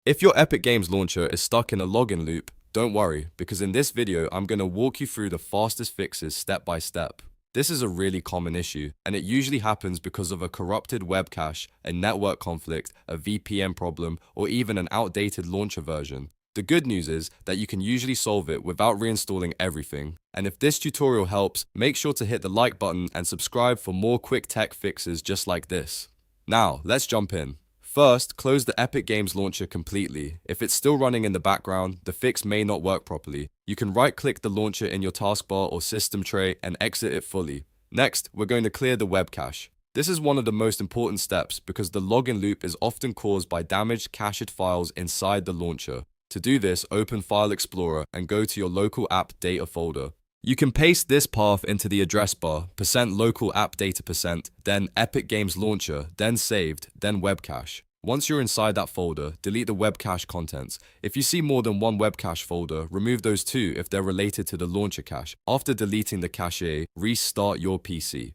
If your Epic Games launcher is stuck in a login loop, don't worry, because in this video, I'm going to walk you through the fastest fixes step by step. This is a really common issue, and it usually happens because of a corrupted web cache, a network conflict, a VPN problem, or even an outdated launcher version. The good news is that you can usually solve it without reinstalling everything. And if this tutorial helps, make sure to hit the like button and subscribe for more quick tech fixes just like this. Now, let's jump in. First, close the Epic Games launcher completely. If it's still running in the background, the fix may not work properly. You can right-click the launcher in your taskbar or system tray and exit it fully. Next, we're going to clear the web cache. This is one of the most important steps because the login loop is often caused by damaged cached files inside the launcher. To do this, open File Explorer and go to your local app data folder. You can paste this path into the address bar, %local app data %, then Epic Games Launcher, then saved, then web cache. Once you're inside that folder, delete the web cache contents. If you see more than one web cache folder, remove those too if they're related to the launcher cache. After deleting the cache, restart your PC.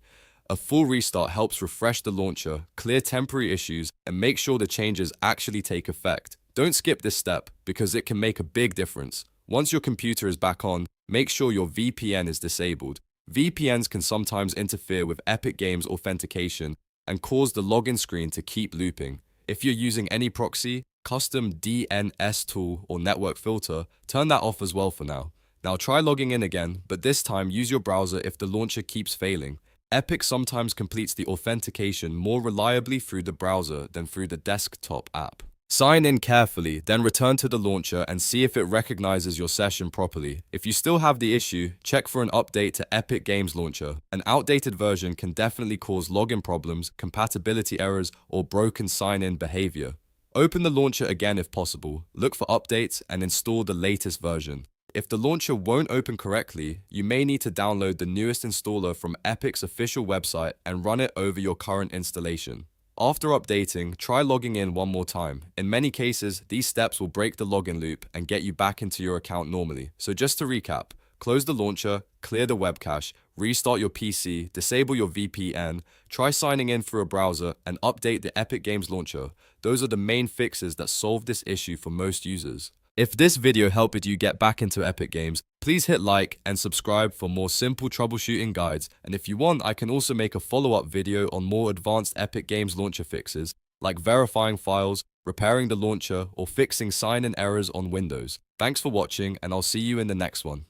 A full restart helps refresh the launcher, clear temporary issues, and make sure the changes actually take effect. Don't skip this step because it can make a big difference. Once your computer is back on, make sure your VPN is disabled. VPNs can sometimes interfere with Epic Games authentication and cause the login screen to keep looping. If you're using any proxy, custom DNS tool, or network filter, turn that off as well for now. Now try logging in again, but this time use your browser if the launcher keeps failing. Epic sometimes completes the authentication more reliably through the browser than through the desktop app. Sign in carefully, then return to the launcher and see if it recognizes your session properly. If you still have the issue, check for an update to Epic Games Launcher. An outdated version can definitely cause login problems, compatibility errors, or broken sign-in behavior. Open the launcher again if possible, look for updates, and install the latest version. If the launcher won't open correctly, you may need to download the newest installer from Epic's official website and run it over your current installation. After updating, try logging in one more time. In many cases, these steps will break the login loop and get you back into your account normally. So just to recap, close the launcher, clear the web cache, restart your PC, disable your VPN, try signing in through a browser, and update the Epic Games launcher. Those are the main fixes that solve this issue for most users. If this video helped you get back into Epic Games, please hit like and subscribe for more simple troubleshooting guides. And if you want, I can also make a follow-up video on more advanced Epic Games launcher fixes, like verifying files, repairing the launcher, or fixing sign-in errors on Windows. Thanks for watching, and I'll see you in the next one.